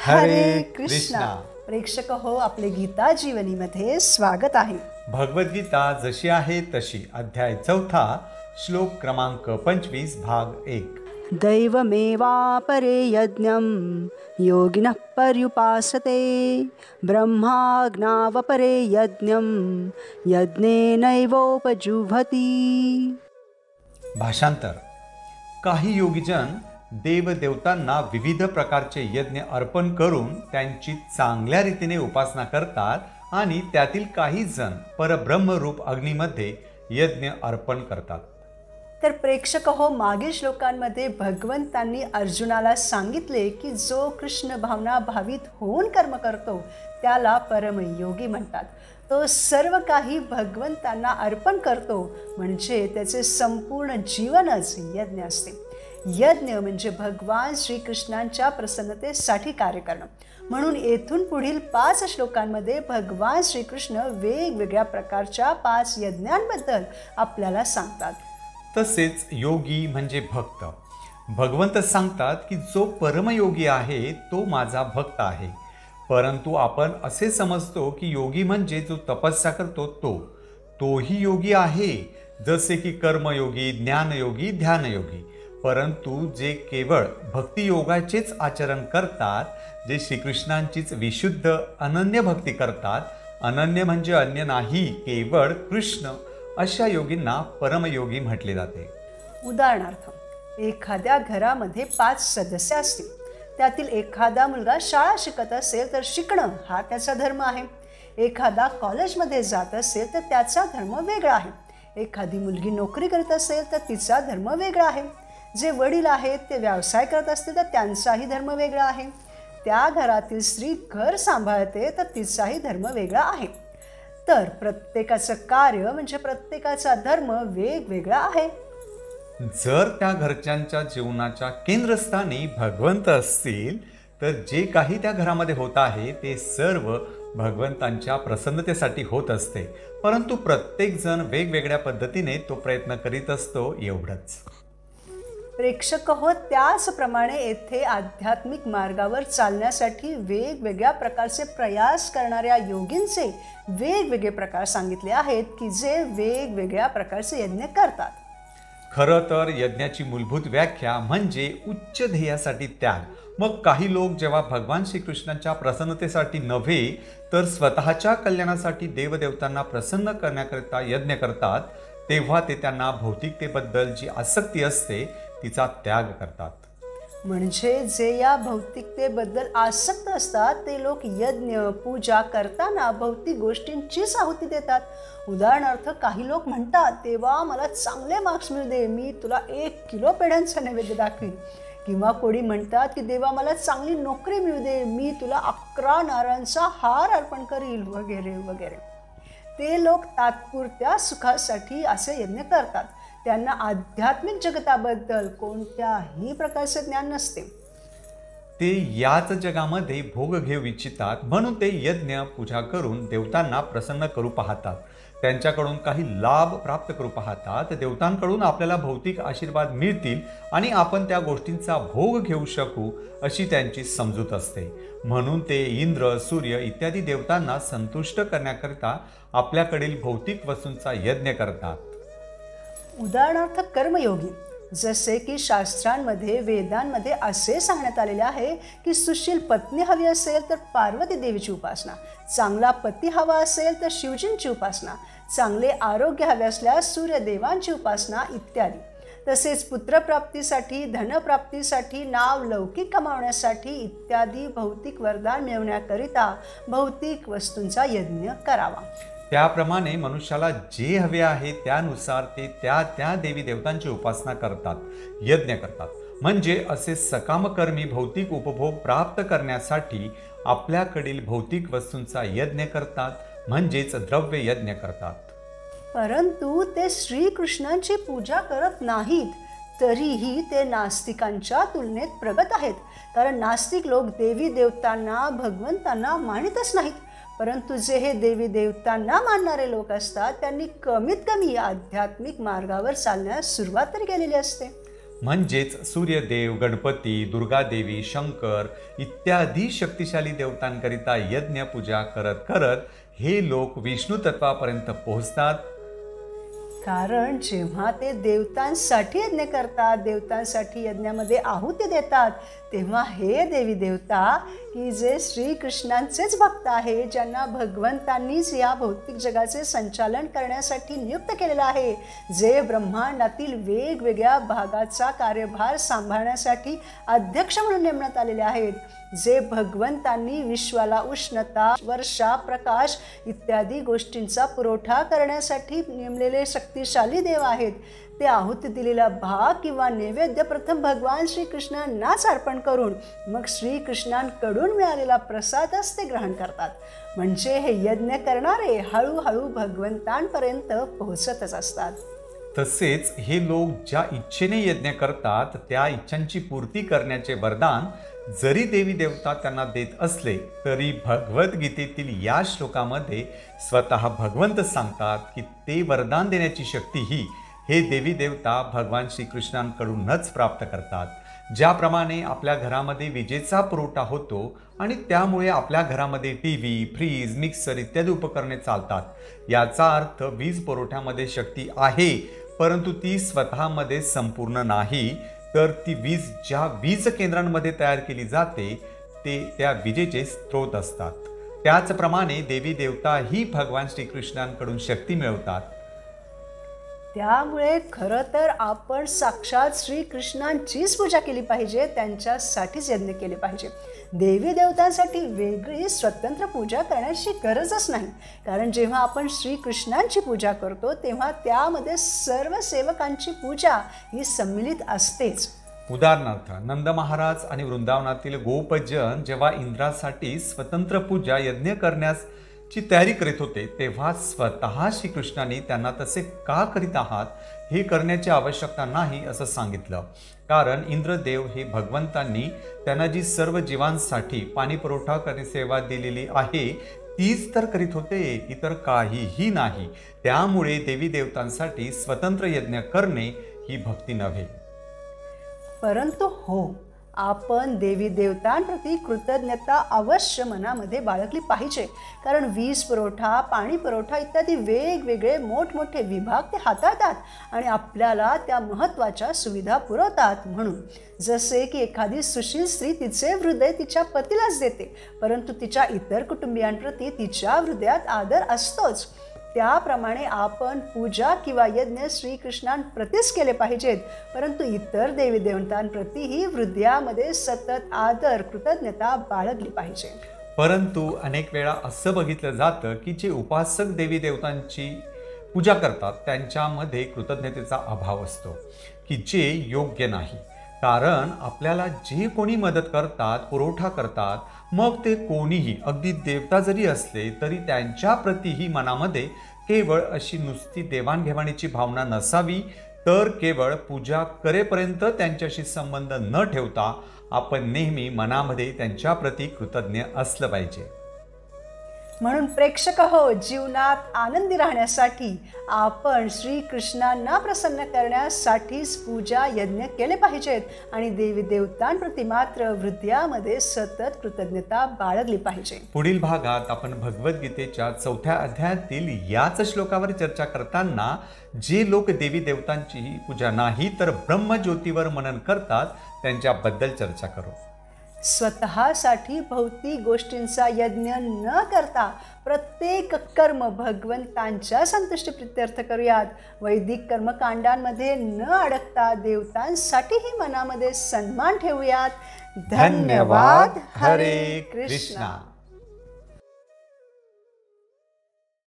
हरे कृष्णा. प्रेक्षक हो, आपले गीता जीवनीमध्ये स्वागत आहे. भगवद्गीता जशी आहे तशी, अध्याय 4, श्लोक क्रमांक 25, भाग 1. दैवमेवापरे यज्ञं योगिनः पर्युपासते ब्रह्माज्ञावपरे यज्ञं यज्ञेनैवोपजुह्वति. भाषांतर. काही योगीजन देवदेवतांना विविध प्रकारचे यज्ञ अर्पण करून त्यांची चांगल्या रीतीने उपासना करतात आणि त्यातील काही जण परब्रह्मरूप अग्नीमध्ये यज्ञ अर्पण करतात. तर प्रेक्षक हो, मागील श्लोकांमध्ये भगवंतांनी अर्जुनाला सांगितले की जो कृष्ण भावना भावित होऊन कर्म करतो त्याला परमयोगी म्हणतात. तो सर्व काही भगवंतांना अर्पण करतो, म्हणजे त्याचे संपूर्ण जीवनच यज्ञ असते. यज्ञ म्हणजे भगवान श्रीकृष्णांच्या प्रसन्नतेसाठी कार्य करणं. म्हणून येथून पुढील 5 श्लोकांमध्ये भगवान श्रीकृष्ण वेगवेगळ्या प्रकारच्या 5 यज्ञांबद्दल आपल्याला सांगतात. तसेच योगी म्हणजे भक्त. भगवंत सांगतात की जो परमयोगी आहे तो माझा भक्त आहे. परंतु आपण असे समजतो की योगी म्हणजे जो तपस्या करतो तोही योगी आहे, जसे की कर्मयोगी, ज्ञानयोगी, ध्यानयोगी. परंतु जे केवळ भक्तियोगाचेच आचरण करतात, जे श्रीकृष्णांचीच विशुद्ध अनन्य भक्ती करतात, अनन्य म्हणजे अन्य नाही, केवळ कृष्ण, अशा योगींना परमयोगी म्हटले जाते. उदाहरणार्थ, एखाद्या घरामध्ये 5 सदस्य असतील. त्यातील एखादा मुलगा शाळा शिकत असेल तर शिकणं हा त्याचा धर्म आहे. एखादा कॉलेजमध्ये जात असेल तर त्याचा धर्म वेगळा आहे. एखादी मुलगी नोकरी करत असेल तर तिचा धर्म वेगळा आहे. जे वडील आहेत ते व्यवसाय करत असतील तर त्यांचाही धर्म वेगळा आहे. त्या घरातील स्त्री घर सांभाळते तर तिचाही धर्म वेगळा आहे. तर प्रत्येकाचं कार्य म्हणजे प्रत्येकाचा धर्म वेगवेगळा आहे. जर त्या घरच्यांच्या जीवनाच्या केंद्रस्थानी भगवंत असतील तर जे काही त्या घरामध्ये होत आहे ते सर्व भगवंतांच्या प्रसन्नतेसाठी होत असते. परंतु प्रत्येक जण वेगवेगळ्या पद्धतीने तो प्रयत्न करीत असतो, एवढंच. प्रेक्षक हो, त्याचप्रमाणे येथे आध्यात्मिक मार्गावर चालण्यासाठी वेगवेगळ्या प्रकारचे प्रयास करणाऱ्या योगींचे वेगवेगळे प्रकार सांगितले आहेत की जे वेगवेगळ्या प्रकारचे यज्ञ करतात. खरं तर यज्ञाची मूलभूत व्याख्या म्हणजे उच्च ध्येयासाठी त्याग. मग काही लोक जेव्हा भगवान श्रीकृष्णांच्या प्रसन्नतेसाठी नव्हे तर स्वतःच्या कल्याणासाठी देवदेवतांना प्रसन्न करण्याकरिता यज्ञ करतात, तेव्हा ते त्यांना भौतिकतेबद्दल जी आसक्ती असते तिचा त्याग करतात. म्हणजे जे या भौतिकतेबद्दल आसक्त असतात ते लोक यज्ञ पूजा करताना भौतिक गोष्टींचीच आहुती देतात. उदाहरणार्थ, काही लोक म्हणतात तेव्हा मला चांगले मार्क्स मिळू दे, मी तुला 1 किलो पेढ्यांचा नैवेद्य दाखवीन. किंवा कोणी म्हणतात की देवा मला चांगली नोकरी मिळू दे, मी तुला 11 नारळांचा हार अर्पण करील, वगैरे वगैरे. ते लोक तात्पुरत्या सुखासाठी असे यज्ञ करतात. त्यांना आध्यात्मिक जगताबद्दल कोणत्याही प्रकारचे ज्ञान नसते. ते याच जगामध्ये भोग घेऊ इच्छितात, म्हणून ते यज्ञ पूजा करून देवतांना प्रसन्न करू पाहतात. त्यांच्याकडून काही लाभ प्राप्त करू पाहतात. देवतांकडून आपल्याला भौतिक आशीर्वाद मिळतील आणि आपण त्या गोष्टींचा भोग घेऊ शकू अशी त्यांची समजूत असते. म्हणून ते इंद्र, सूर्य इत्यादी देवतांना संतुष्ट करण्याकरिता आपल्याकडील भौतिक वस्तूंचा यज्ञ करतात. उदाहरणार्थ, कर्मयोगी, जसे की शास्त्रांमध्ये, वेदांमध्ये असे सांगण्यात आलेले आहे की सुशील पत्नी हवी असेल तर पार्वती देवीची उपासना, चांगला पती हवा असेल तर शिवजींची उपासना, चांगले आरोग्य हवे असल्यास सूर्यदेवांची उपासना इत्यादी. तसेच पुत्रप्राप्तीसाठी, धनप्राप्तीसाठी, नाव लौकिक कमावण्यासाठी इत्यादी भौतिक वरदान मिळवण्याकरिता भौतिक वस्तूंचा यज्ञ करावा. त्याप्रमाणे मनुष्याला जे हवे आहे त्यानुसार ते त्या देवी देवतांची उपासना करतात, यज्ञ करतात. म्हणजे असे सकामकर्मी भौतिक उपभोग प्राप्त करण्यासाठी आपल्याकडील भौतिक वस्तूंचा यज्ञ करतात, म्हणजेच द्रव्य यज्ञ करतात. परंतु ते श्रीकृष्णांची पूजा करत नाहीत, तरीही ते नास्तिकांच्या तुलनेत प्रगत आहेत. कारण नास्तिक लोक देवी देवतांना, भगवंतांना मानितच नाहीत. परंतु जे हे देवी देवतांना मानणारे लोक असतात त्यांनी कमीत कमी आध्यात्मिक मार्गावर चालण्यास सुरुवात तरी केलेली असते. म्हणजेच सूर्यदेव, गणपती, दुर्गादेवी, शंकर इत्यादी शक्तिशाली देवतांकरिता यज्ञ पूजा करत करत हे लोक विष्णू तत्वापर्यंत पोहोचतात. कारण जेव्हा ते देवतांसाठी यज्ञ करतात, देवतांसाठी यज्ञामध्ये आहुती देतात, तेव्हा हे देवी देवता की जे श्रीकृष्णांचेच भक्त आहे, ज्यांना भगवंतांनीच या भौतिक जगाचे संचालन करण्यासाठी नियुक्त केलेलं आहे, जे ब्रह्मांडातील वेगवेगळ्या भागाचा कार्यभार सांभाळण्यासाठी अध्यक्ष म्हणून नेमण्यात आलेले आहेत, जे भगवंतांनी विश्वाला उष्णता, वर्षा, प्रकाश इत्यादी गोष्टींचा पुरवठा करण्यासाठी नेमलेले शक्तिशाली देव आहेत, ते आहुती दिलेला भाग किंवा नैवेद्य प्रथम भगवान श्रीकृष्णांनाच अर्पण करून मग श्रीकृष्णांकडून मिळालेला प्रसादच ते ग्रहण करतात. म्हणजे हे यज्ञ करणारे हळूहळू भगवंतांपर्यंत पोहोचतच असतात. तसेच हे लोक ज्या इच्छेने यज्ञ करतात त्या इच्छांची पूर्ती करण्याचे वरदान जरी देवी देवता त्यांना देत असले तरी भगवद्गीतेतील या श्लोकामध्ये स्वतः भगवंत सांगतात की ते वरदान देण्याची शक्ती ही हे देवी देवता भगवान श्रीकृष्णांकडूनच प्राप्त करतात. ज्याप्रमाणे आपल्या घरामध्ये विजेचा पुरवठा होतो आणि त्यामुळे आपल्या घरामध्ये टीव्ही, फ्रीज, मिक्सर इत्यादी उपकरणे चालतात, याचा अर्थ वीज पुरवठ्यामध्ये शक्ती आहे, परंतु ती स्वतःमध्ये संपूर्ण नाही, तर ती वीज ज्या वीज केंद्रांमध्ये तयार केली जाते ते त्या विजेचे स्रोत असतात. त्याचप्रमाणे देवी देवता ही भगवान श्रीकृष्णांकडून शक्ती मिळवतात. त्यामुळे खरं तर आपण साक्षात श्रीकृष्णांचीच पूजा केली पाहिजे, त्यांच्यासाठीच यज्ञ केले पाहिजे. देवी देवतांसाठी वेगळी स्वतंत्र पूजा करण्याची गरजच नाही, कारण जेव्हा आपण श्रीकृष्णांची पूजा करतो तेव्हा त्यामध्ये सर्व सेवकांची पूजा ही सम्मिलित असतेच. उदाहरणार्थ नंद महाराज आणि वृंदावनातील गोपजन जेव्हा इंद्रासाठी स्वतंत्र पूजा यज्ञ करण्याची तयारी करीत होते तेव्हा स्वतः श्रीकृष्णाने त्यांना तसे का करीत आहात, हे करण्याची आवश्यकता नाही असं सांगितलं. कारण इंद्रदेव हे भगवंतांनी त्यांना जी सर्व जीवांसाठी पाणी पुरवठा करणे सेवा दिलेली आहे तीच तर करीत होते, इतर काहीही नाही. त्यामुळे देवी देवतांसाठी स्वतंत्र यज्ञ करणे ही भक्ती नव्हे. परंतु हो, आपण देवी देवतांप्रती कृतज्ञता अवश्य मनामध्ये बाळगली पाहिजे, कारण वीज पुरवठा, पाणी पुरवठा इत्यादी वेगवेगळे मोठमोठे विभाग ते हाताळतात आणि आपल्याला त्या महत्त्वाच्या सुविधा पुरवतात. म्हणून जसे की एखादी सुशील स्त्री तिचे हृदय तिच्या पतीलाच देते, परंतु तिच्या इतर कुटुंबियांप्रती तिच्या हृदयात आदर असतोच, त्याप्रमाणे आपण पूजा किंवा यज्ञ श्रीकृष्णांप्रतीच केले पाहिजेत, परंतु इतर देवी देवतांप्रतीही हृदयामध्ये सतत आदर, कृतज्ञता बाळगली पाहिजे. परंतु अनेक वेळा असं बघितलं जातं की जे उपासक देवी देवतांची पूजा करतात त्यांच्यामध्ये कृतज्ञतेचा अभाव असतो, की जे योग्य नाही. कारण आपल्याला जे कोणी मदत करतात, पुरवठा करतात, मग ते कोणीही अगदी देवता जरी असले तरी त्यांच्या प्रतीही मनामध्ये केवळ अशी नुसती देवाणघेवाणीची भावना नसावी, तर केवळ पूजा करेपर्यंत त्यांच्याशी संबंध न ठेवता आपण नेहमी मनामध्ये त्यांच्या प्रती कृतज्ञ असलं पाहिजे. म्हणून प्रेक्षक हो, जीवनात आनंदी राहण्यासाठी आपण श्रीकृष्णांना प्रसन्न करण्यासाठीच पूजा यज्ञ केले पाहिजेत आणि देवी देवतांप्रती मात्र हृदयामध्ये सतत कृतज्ञता बाळगली पाहिजे. पुढील भागात आपण भगवद्गीतेच्या 4थ्या अध्यायातील याच श्लोकावर चर्चा करताना जे लोक देवी देवतांची पूजा नाही तर ब्रह्मज्योतीवर मनन करतात त्यांच्याबद्दल चर्चा करू. स्वतःसाठी भौतिक गोष्टींचा यज्ञ न करता प्रत्येक कर्म भगवंतांच्या संतुष्टीप्रित्यर्थ करूयात. वैदिक कर्मकांडांमध्ये न अडकता देवतांसाठीही मनामध्ये सन्मान ठेवूयात. धन्यवाद. हरे कृष्णा.